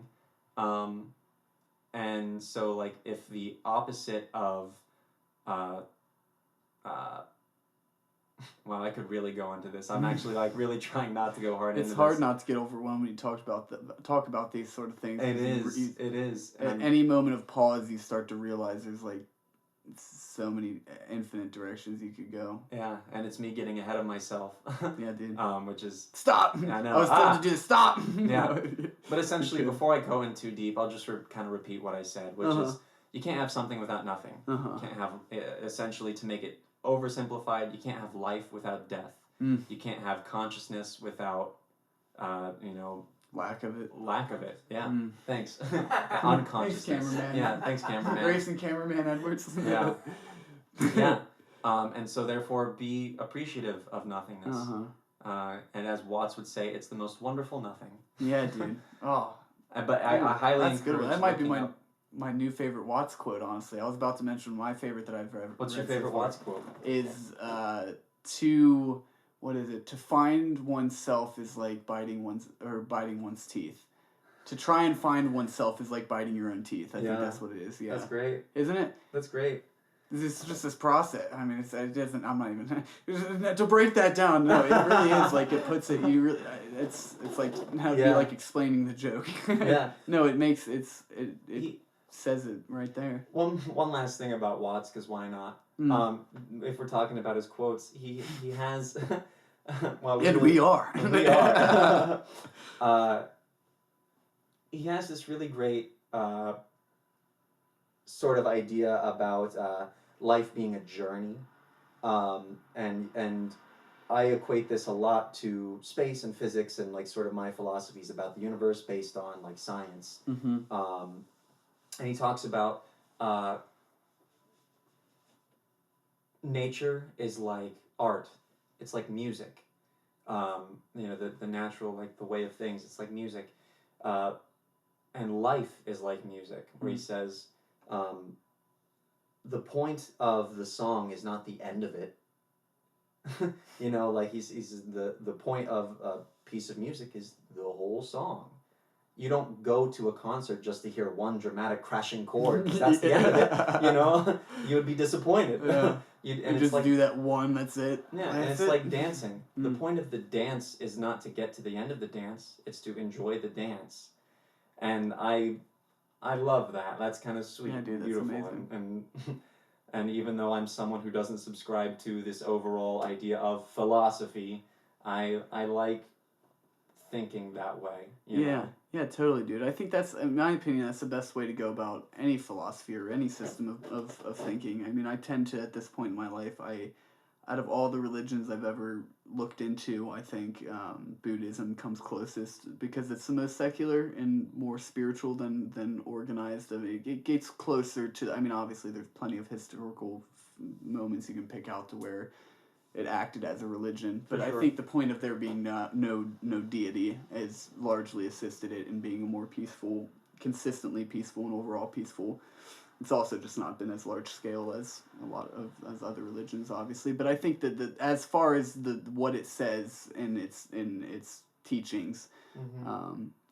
and so like if the opposite of well, I could really go into this. I'm actually like really trying not to go hard into this. It's hard not to get overwhelmed when you talk about these sort of things. It is. At any moment of pause, you start to realize there's like so many infinite directions you could go. Yeah, and it's me getting ahead of myself. Yeah, dude. Which is stop. I know. I was told to do this. Stop. Yeah, but essentially, before I go in too deep, I'll just kind of repeat what I said, which is you can't have something without nothing. You can't have essentially, to make it oversimplified, you can't have life without death. You can't have consciousness without lack of it. Yeah. Thanks. Unconsciousness. Thanks, cameraman. Yeah. Thanks, cameraman. Grayson, cameraman Edwards. Yeah. Yeah. And so therefore, be appreciative of nothingness. And as Watts would say, it's the most wonderful nothing. Yeah, dude. Oh. But I highly encourage. That might be my new favorite Watts quote, honestly. I was about to mention my favorite that I've ever What's your favorite Watts quote? Is to find oneself is like biting one's teeth. To try and find oneself is like biting your own teeth. I think that's what it is. Yeah. That's great. Isn't it? That's great. It's just this process. I mean, it doesn't. I'm not even to break that down. No, it really is like it puts it. You really. It's like how it'd be like explaining the joke. Yeah. No, it makes it says it right there. One last thing about Watts, because why not? If we're talking about his quotes, he has. Well, we are. We are. He has this really great sort of idea about life being a journey, and I equate this a lot to space and physics and like sort of my philosophies about the universe based on like science. And he talks about nature is like art. It's like music. The natural, like the way of things. It's like music. And life is like music, where he says, the point of the song is not the end of it. Like he's the point of a piece of music is the whole song. you don't go to a concert just to hear one dramatic crashing chord, because that's the end of it. You know, you would be disappointed. Yeah. And You it's just like, do that one, that's it. yeah, and That's it's like dancing. The Mm. point of the dance is not to get to the end of the dance; it's to enjoy the dance. And I love that. That's kind of sweet Yeah, dude, and that's beautiful. amazing. And even though I'm someone who doesn't subscribe to this overall idea of philosophy, I like thinking that way. You Yeah, know? yeah, totally, dude. I think that's, in my opinion, that's the best way to go about any philosophy or any system of thinking. I mean, I tend to, at this point in my life, out of all the religions I've ever looked into, I think Buddhism comes closest because it's the most secular and more spiritual than organized. I mean, it gets closer to, I mean, obviously there's plenty of historical moments you can pick out to where it acted as a religion, but For sure. I think the point of there being no deity is largely assisted it in being a more peaceful, consistently peaceful, and overall peaceful. It's also just not been as large scale as a lot of as other religions, obviously. But I think that as far as what it says in its teachings,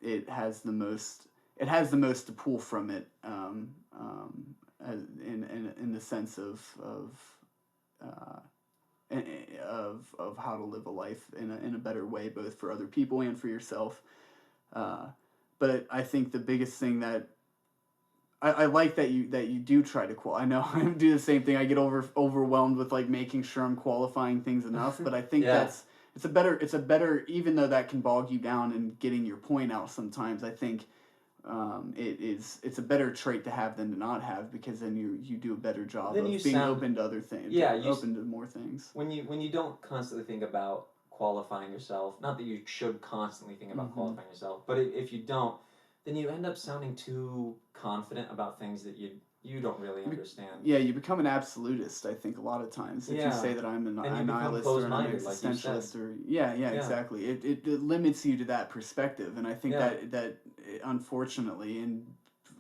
it has the most to pull from it, in the sense uh, of how to live a life in a better way, both for other people and for yourself. But I think the biggest thing that I like that you do try to I know I do the same thing. I get overwhelmed with like making sure I'm qualifying things enough, but I think Yeah. it's a better, even though that can bog you down in getting your point out sometimes. I think it's a better trait to have than to not have, because then you do a better job Then of you being sound- open to other things. Yeah, open to more things. When you don't constantly think about qualifying yourself, not that you should constantly think about qualifying yourself, but if you don't, then you end up sounding too confident about things that you don't really understand. Yeah, you become an absolutist, I think, a lot of times. If Yeah. you say that I'm an And you become nihilist or an closed-minded, like you said. existentialist, or yeah, exactly. It limits you to that perspective, and I think Yeah. that unfortunately, and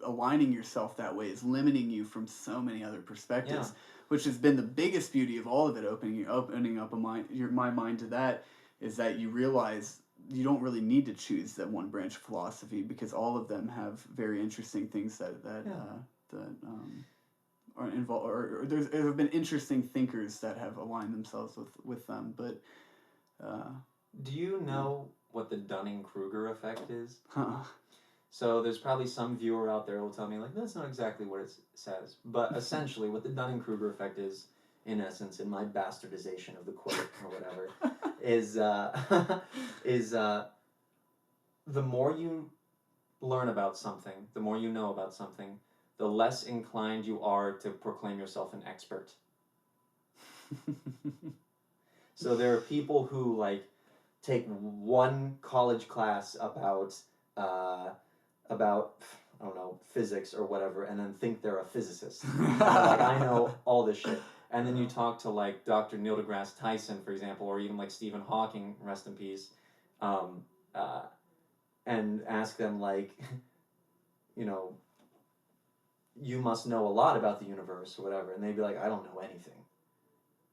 aligning yourself that way is limiting you from so many other perspectives, which has been the biggest beauty of all of it. Opening up my mind to that, is that you realize you don't really need to choose that one branch of philosophy, because all of them have very interesting things that are involved, or there have been interesting thinkers that have aligned themselves with them. But Do you know what the Dunning-Kruger effect is? huh. So there's probably some viewer out there who will tell me, like, that's not exactly what it says. But essentially, what the Dunning-Kruger effect is, in essence, in my bastardization of the quote or whatever, is the more you learn about something, the more you know about something, the less inclined you are to proclaim yourself an expert. So there are people who like take one college class about I don't know, physics or whatever, and then think they're a physicist. And they're like, I know all this shit. And then you talk to like Dr. Neil deGrasse Tyson, for example, or even like Stephen Hawking, rest in peace, and ask them like, you know, you must know a lot about the universe or whatever, and they'd be like, I don't know anything.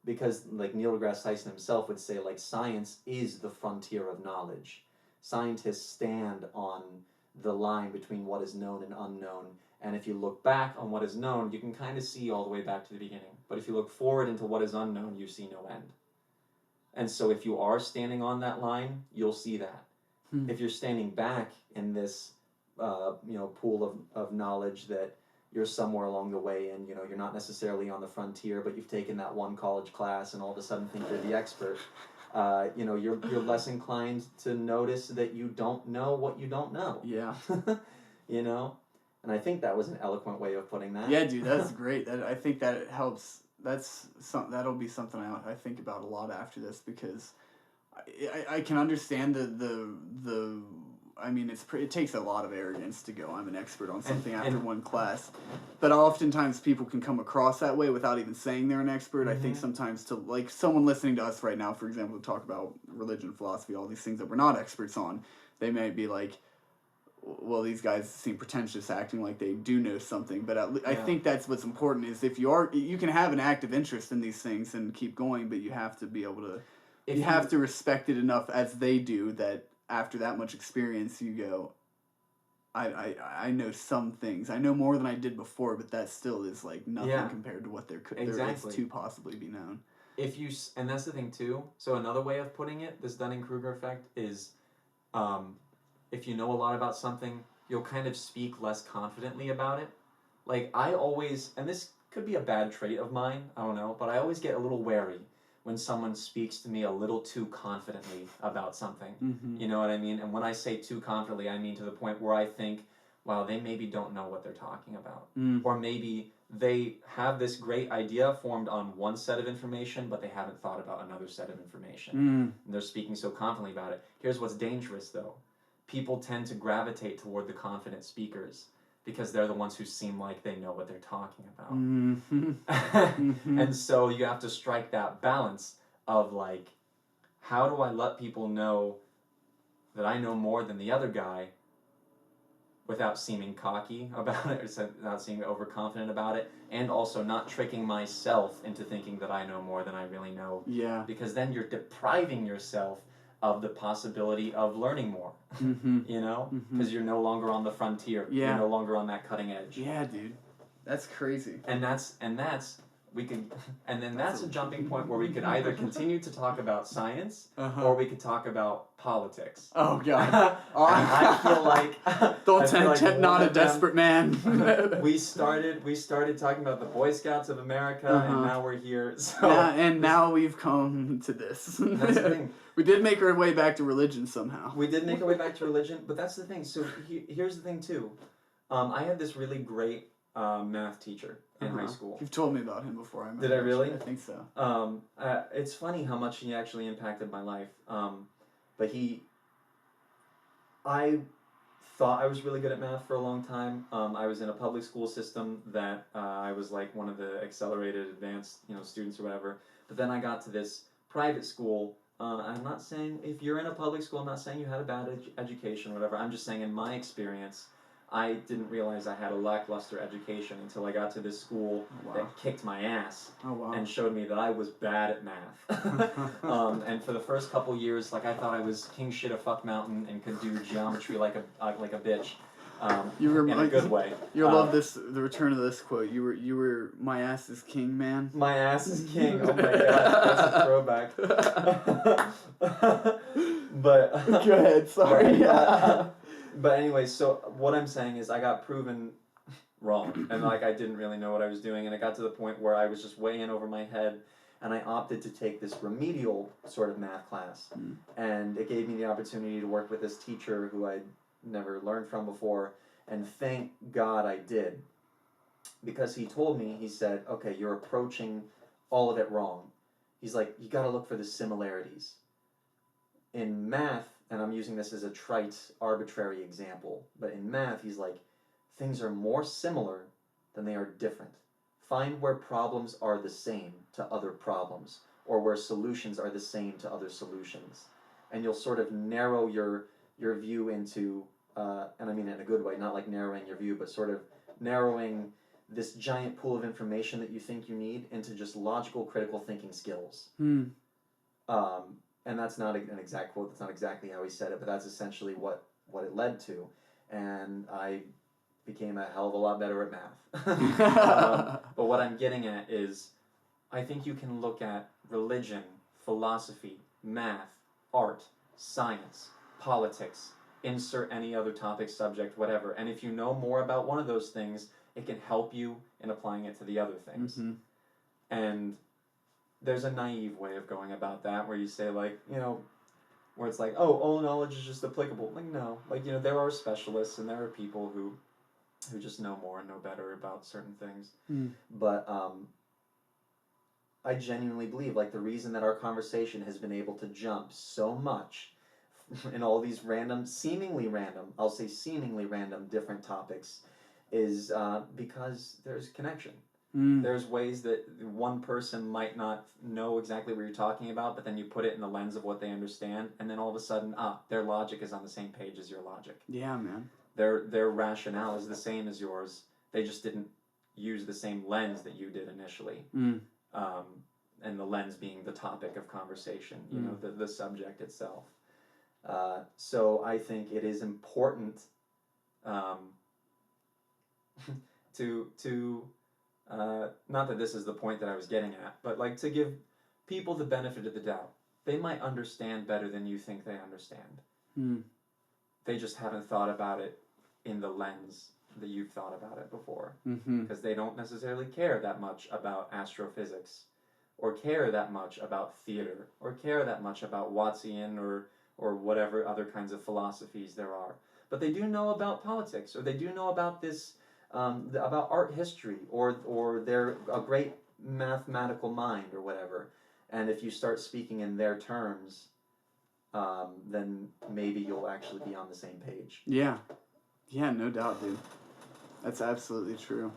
Because like Neil deGrasse Tyson himself would say, like, science is the frontier of knowledge. Scientists stand on the line between what is known and unknown, and if you look back on what is known, you can kind of see all the way back to the beginning. But if you look forward into what is unknown, you see no end. And so if you are standing on that line, you'll see that. If you're standing back in this pool of knowledge that you're somewhere along the way, and you know you're not necessarily on the frontier, but you've taken that one college class and all of a sudden think you're the expert, you're less inclined to notice that you don't know what you don't know. Yeah. You know, and I think that was an eloquent way of putting that. Yeah, dude, that's great. I think that it helps. That'll be something I think about a lot after this, because I can understand the I mean, it takes a lot of arrogance to go, I'm an expert on something after one class. But oftentimes people can come across that way without even saying they're an expert. I think sometimes, to like someone listening to us right now, for example, to talk about religion, philosophy, all these things that we're not experts on, they may be like, well, these guys seem pretentious, acting like they do know something. But I think that's what's important, is if you can have an active interest in these things and keep going, but you have to be able to, you have to respect it enough as they do, that after that much experience, you go, I know some things. I know more than I did before, but that still is like nothing Yeah. compared to what there could Exactly. to possibly be known. And that's the thing too. So another way of putting it, this Dunning-Kruger effect is, if you know a lot about something, you'll kind of speak less confidently about it. Like I always, and this could be a bad trait of mine, I don't know, but I always get a little wary when someone speaks to me a little too confidently about something. Mm-hmm. You know what I mean? And when I say too confidently, I mean to the point where I think, wow, they maybe don't know what they're talking about. Or maybe they have this great idea formed on one set of information, but they haven't thought about another set of information. And they're speaking so confidently about it. Here's what's dangerous though. People tend to gravitate toward the confident speakers because they're the ones who seem like they know what they're talking about. And so you have to strike that balance of like, how do I let people know that I know more than the other guy without seeming cocky about it, or without seeming overconfident about it, and also not tricking myself into thinking that I know more than I really know. Yeah. Because then you're depriving yourself of the possibility of learning more. You know? Because you're no longer on the frontier. Yeah. You're no longer on that cutting edge. Yeah, dude. That's crazy. And that's we could, and then that's a jumping point where we could either continue to talk about science or we could talk about politics. Oh god. And I feel like Don't I feel like tempt not one a of them- desperate man. we started talking about the Boy Scouts of America, and now we're here. So Yeah, and now we've come to this. that's the thing. We did make our way back to religion somehow. We did make our way back to religion, but that's the thing. So here's the thing too. I had this really great math teacher in high school. You've told me about him before. Did I really? I think so. It's funny how much he actually impacted my life. But I thought I was really good at math for a long time. I was in a public school system that I was like one of the accelerated advanced, students or whatever. But then I got to this private school. I'm not saying if you're in a public school, I'm not saying you had a bad education or whatever. I'm just saying in my experience, I didn't realize I had a lackluster education until I got to this school that kicked my ass and showed me that I was bad at math. And for the first couple years, like I thought I was king shit of fuck mountain and could do geometry like a bitch. In a good way. You'll love this. The return of this quote. You were my ass is king, man. My ass is king. Oh my god, that's a throwback. But go ahead. Sorry. But anyway, so what I'm saying is I got proven wrong, and like I didn't really know what I was doing, and it got to the point where I was just way in over my head, and I opted to take this remedial sort of math class, and it gave me the opportunity to work with this teacher who I'd never learned from before, and thank God I did, because he told me, he said, okay, you're approaching all of it wrong. He's like, you gotta look for the similarities. In math, and I'm using this as a trite, arbitrary example, but in math, he's like, things are more similar than they are different. Find where problems are the same to other problems, or where solutions are the same to other solutions. And you'll sort of narrow your view into, and I mean in a good way, not like narrowing your view, but sort of narrowing this giant pool of information that you think you need into just logical, critical thinking skills. And that's not an exact quote, that's not exactly how he said it, but that's essentially what it led to. And I became a hell of a lot better at math. But what I'm getting at is, I think you can look at religion, philosophy, math, art, science, politics, insert any other topic, subject, whatever. And if you know more about one of those things, it can help you in applying it to the other things. And there's a naive way of going about that where you say like, where it's like, oh, all knowledge is just applicable. Like, no. Like, there are specialists and there are people who just know more and know better about certain things. But I genuinely believe, like, the reason that our conversation has been able to jump so much in all these seemingly random different topics is because there's connection. There's ways that one person might not know exactly what you're talking about, but then you put it in the lens of what they understand, and then all of a sudden, their logic is on the same page as your logic. Yeah, man. Their rationale is the same as yours. They just didn't use the same lens that you did initially. And the lens being the topic of conversation, the subject itself. So I think it is important to not that this is the point that I was getting at, but like to give people the benefit of the doubt. They might understand better than you think they understand. They just haven't thought about it in the lens that you've thought about it before. Because they don't necessarily care that much about astrophysics, or care that much about theater, or care that much about Wattsian or whatever other kinds of philosophies there are. But they do know about politics, or they do know about this, about art history, or they're a great mathematical mind, or whatever. And if you start speaking in their terms, then maybe you'll actually be on the same page. Yeah, no doubt, dude. That's absolutely true.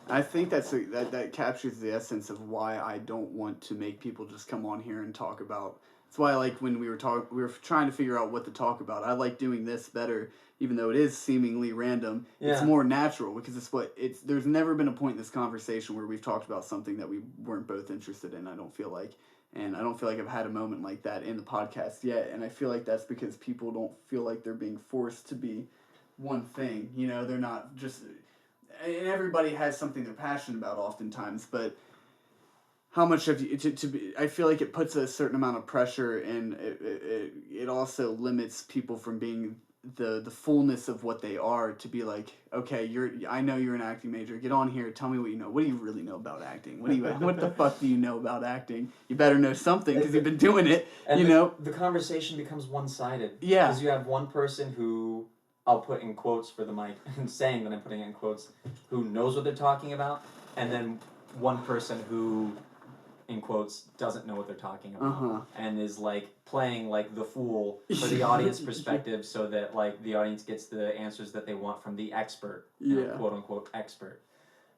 I think that captures the essence of why I don't want to make people just come on here and talk about. That's why, like, when we were trying to figure out what to talk about. I like doing this better, even though it is seemingly random. Yeah. It's more natural because there's never been a point in this conversation where we've talked about something that we weren't both interested in. I don't feel like. And I don't feel like I've had a moment like that in the podcast yet. And I feel like that's because people don't feel like they're being forced to be one thing. You know, they're not just... And everybody has something they're passionate about oftentimes, but how much of you... I feel like it puts a certain amount of pressure, and it also limits people from being the fullness of what they are, to be like, okay, I know you're an acting major. Get on here. Tell me what you know. What do you really know about acting? What the fuck do you know about acting? You better know something because you've been doing it. And the conversation becomes one-sided. Yeah. Because you have one person who, I'll put in quotes for the mic, and saying that I'm putting in quotes, who knows what they're talking about, and then one person who, in quotes, doesn't know what they're talking about, and is like playing like the fool for the audience perspective, so that like the audience gets the answers that they want from the expert, quote unquote expert.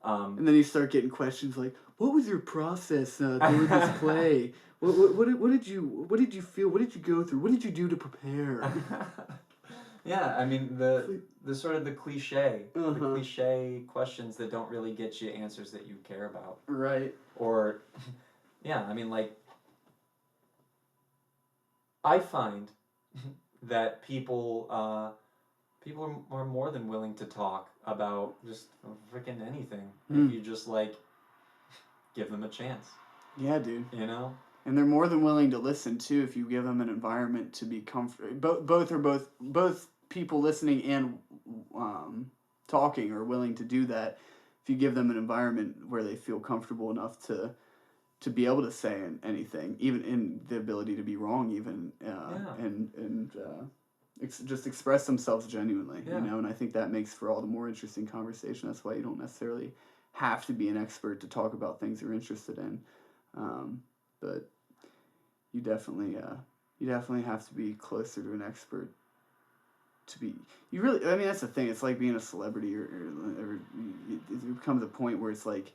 And then you start getting questions like, "What was your process through this play? What did you feel? What did you go through? What did you do to prepare?" Yeah, I mean the sort of the cliche questions that don't really get you answers that you care about. Right. Or, yeah, I mean, like, I find that people are more than willing to talk about just freaking anything if you just like give them a chance. Yeah, dude. You know. And they're more than willing to listen too if you give them an environment to be comfortable. Both people listening and talking are willing to do that. If you give them an environment where they feel comfortable enough to be able to say anything, even in the ability to be wrong, even just express themselves genuinely, you know. And I think that makes for all the more interesting conversation. That's why you don't necessarily have to be an expert to talk about things you're interested in, but you definitely have to be closer to an expert to be. You really, I mean, that's the thing. It's like being a celebrity, or it becomes a point where it's like,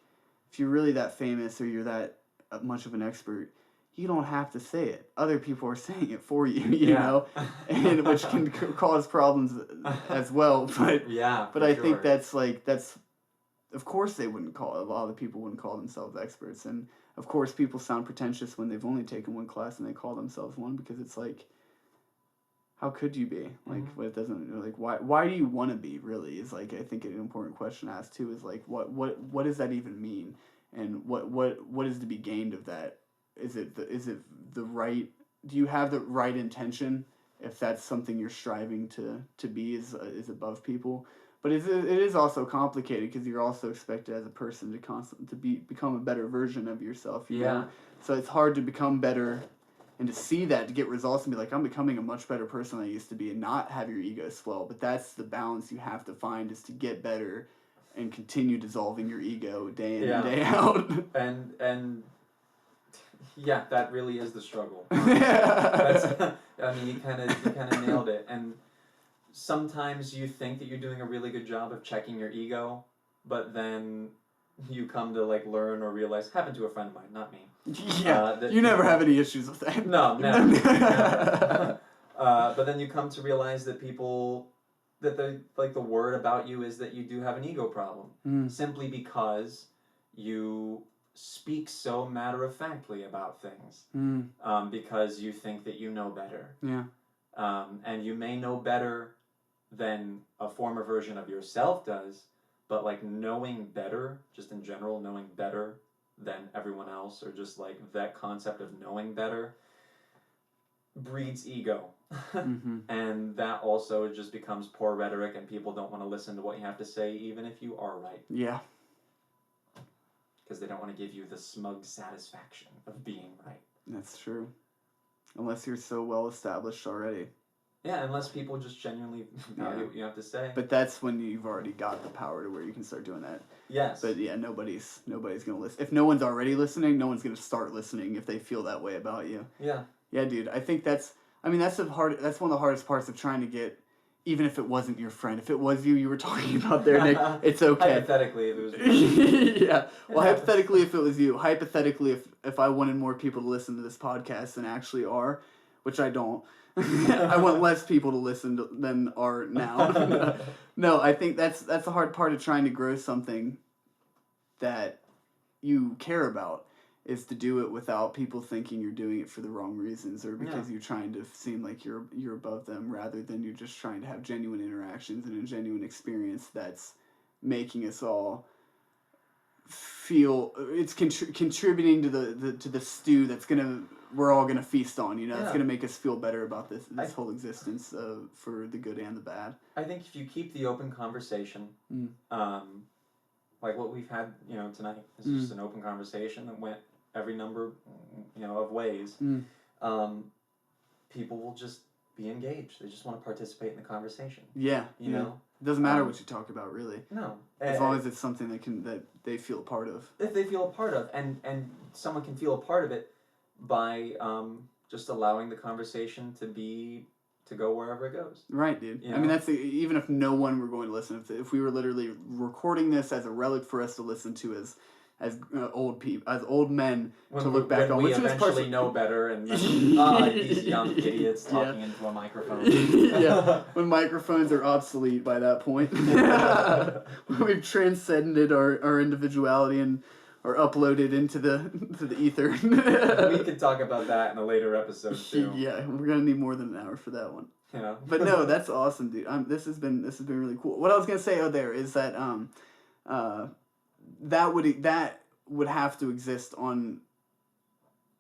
if you're really that famous or you're that much of an expert, you don't have to say it. Other people are saying it for you, you know, and which can cause problems as well. But I think that's of course a lot of the people wouldn't call themselves experts, and of course people sound pretentious when they've only taken one class and they call themselves one, because it's like, how could you be? Like, it doesn't, like, why do you want to be, really, is like, I think an important question to ask too, is like, what does that even mean? And what is to be gained of that? Is it the right, do you have the right intention if that's something you're striving to be, is above people? But it is also complicated because you're also expected as a person to become a better version of yourself, you know? So it's hard to become better and to see that, to get results and be like, I'm becoming a much better person than I used to be, and not have your ego swell. But that's the balance you have to find, is to get better and continue dissolving your ego day in and day out. And yeah, that really is the struggle. That's, I mean, you kind of nailed it. And sometimes you think that you're doing a really good job of checking your ego, but then you come to like learn or realize, happened to a friend of mine, not me. You never have any issues with that. No, never. But then you come to realize that the word about you is that you do have an ego problem, simply because you speak so matter-of-factly about things, because you think that you know better. Yeah. And you may know better than a former version of yourself does, but like knowing better, just in general, knowing better than everyone else, or just like that concept of knowing better breeds ego. And that also just becomes poor rhetoric, and people don't want to listen to what you have to say, even if you are right. Yeah. Because they don't want to give you the smug satisfaction of being right. That's true. Unless you're so well established already. Yeah, unless people just genuinely value what you have to say. But that's when you've already got the power to where you can start doing that. Yes. But yeah, nobody's gonna listen. If no one's already listening, no one's gonna start listening if they feel that way about you. Yeah. Yeah, dude. I think that's one of the hardest parts of trying to get, even if it wasn't your friend. If it was you were talking about there, Nick, it's okay. Hypothetically, if it was yeah. Well, hypothetically, if it was you. Hypothetically, if I wanted more people to listen to this podcast than actually are, which I don't. I want less people to listen than are now. No, I think that's the hard part of trying to grow something that you care about, is to do it without people thinking you're doing it for the wrong reasons, or because you're trying to seem like you're above them, rather than you're just trying to have genuine interactions and a genuine experience that's making us all feel it's contributing to the stew that's we're all gonna feast on. It's gonna make us feel better about this whole existence for the good and the bad. I think if you keep the open conversation, like what we've had, tonight, this is just an open conversation that went every number, of ways. People will just be engaged. They just want to participate in the conversation. Yeah, you know. It doesn't matter what you talk about, really. No, as long as it's something that they feel a part of. If they feel a part of, and someone can feel a part of it by just allowing the conversation to go wherever it goes. Right, dude. I mean, that's even if no one were going to listen. If we were literally recording this as a relic for us to listen to as old men to look back on. When we eventually know better, and these young idiots talking into a microphone. Yeah, when microphones are obsolete by that point. We've transcended our individuality and are uploaded into the ether. We could talk about that in a later episode too. Yeah, we're gonna need more than an hour for that one. Yeah. But no, that's awesome, dude. This has been really cool. What I was gonna say is that that would have to exist on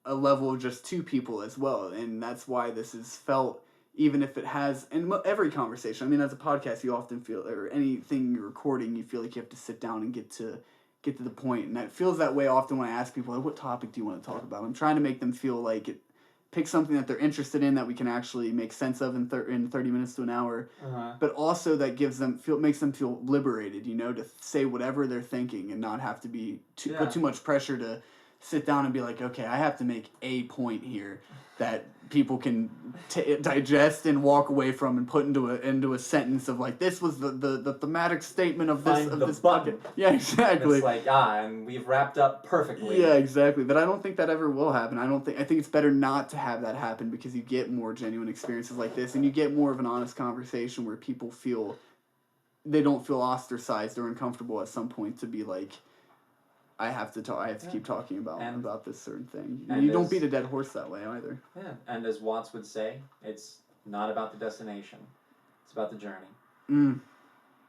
a level of just two people as well, and that's why this is felt. Even if it has, in every conversation, I mean, as a podcast, you often feel, or anything you're recording, you feel like you have to sit down and get to the point, and that feels that way often when I ask people, like, what topic do you want to talk about? I'm trying to make them feel like pick something that they're interested in that we can actually make sense of in 30 minutes to an hour, but also that makes them feel liberated, to say whatever they're thinking and not have to put too much pressure to sit down and be like, okay, I have to make a point here that people can digest and walk away from and put into a sentence of like, this was the thematic statement of this bucket. Yeah, exactly. It's like, and we've wrapped up perfectly. Yeah, exactly. But I don't think that ever will happen. I think it's better not to have that happen, because you get more genuine experiences like this, and you get more of an honest conversation where people feel they don't feel ostracized or uncomfortable at some point to be like, I have to keep talking about this certain thing. You don't beat a dead horse that way either. Yeah, and as Watts would say, it's not about the destination. It's about the journey.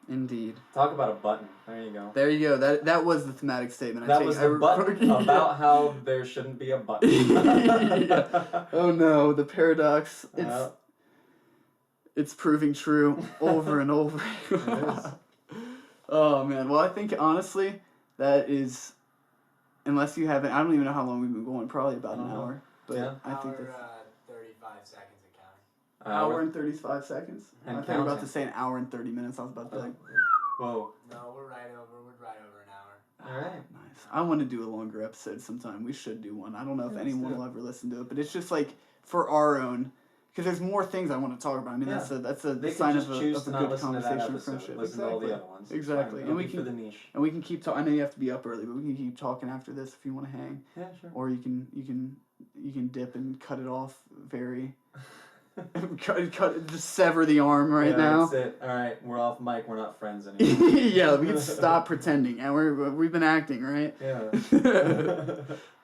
Indeed. Talk about a button. There you go. There you go. That was the thematic statement. That was the button about how there shouldn't be a button. Yeah. Oh no, the paradox. It's proving true over and over. It is. Oh man. Well, I think honestly that is. Unless you haven't, I don't even know how long we've been going. Probably about an hour. But yeah. I think that's 35 seconds and counting. Hour and 35 seconds. And I thought you were about to say an hour and 30 minutes. I was about to be like, whoa. No, we're right over an hour. All right. Nice. I want to do a longer episode sometime. We should do one. I don't know if anyone will ever listen to it, but it's just like for our own. Because there's more things I want to talk about. I mean, that's a sign of a good conversation, friendship. Listen to all the other ones. Exactly. And we can for the niche. And we can keep talking. I know you have to be up early, but we can keep talking after this if you want to hang. Yeah, sure. Or you can dip and cut it off very. Just sever the arm now. That's it. All right, we're off mic. We're not friends anymore. Yeah, we can stop pretending, and we've been acting, right? Yeah.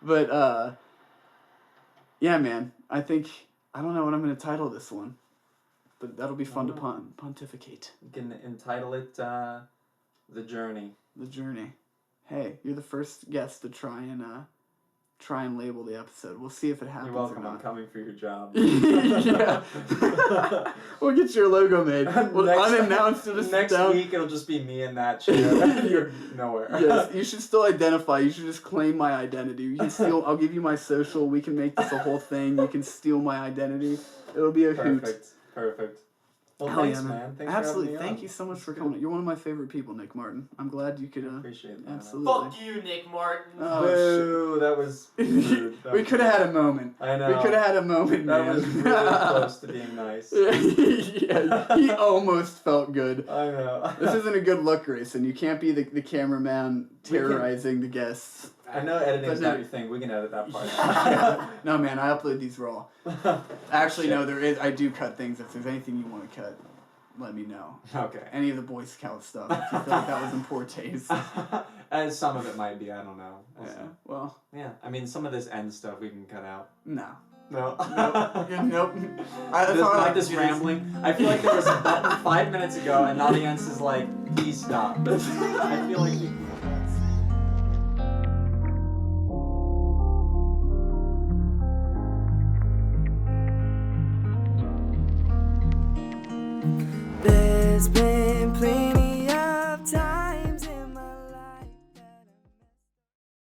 But yeah, man, I don't know what I'm gonna title this one. But that'll be fun to pontificate. You can entitle it The Journey. The Journey. Hey, you're the first guest to try and label the episode. We'll see if it happens. You're welcome. Or not. I'm coming for your job. Yeah. We'll get your logo made. We'll unannounced it. Next week it'll just be me in that chair. You're nowhere. Yes, you should still identify. You should just claim my identity. You can steal. I'll give you my social. We can make this a whole thing. You can steal my identity. It'll be a hoot. Perfect. Well, Hell thanks, yeah, man. Thanks Absolutely. for having me Thank you so much for coming. You're one of my favorite people, Nick Martin. I'm glad you could. Appreciate that. Absolutely. Fuck you, Nick Martin. Oh, Boo, that was rude. We could have had a moment. I know. We could have had a moment, That man. was really close to being nice. Yeah, he almost felt good. I know. This isn't a good look, Grayson. You can't be the cameraman terrorizing the guests. I know editing's But no. not your thing. We can edit that part. No, man, I upload these raw. Actually, no, there is. I do cut things. If there's anything you want to cut, let me know. Okay. Any of the Boy Scout stuff. If you feel like that was in poor taste. As some of it might be, I don't know. We'll Yeah. see. Well, Yeah, I mean, some of this end stuff we can cut out. no. No. Nope. This, like this rambling. I feel like there was a button 5 minutes ago, and the audience is like, please stop. I feel like we can. There's been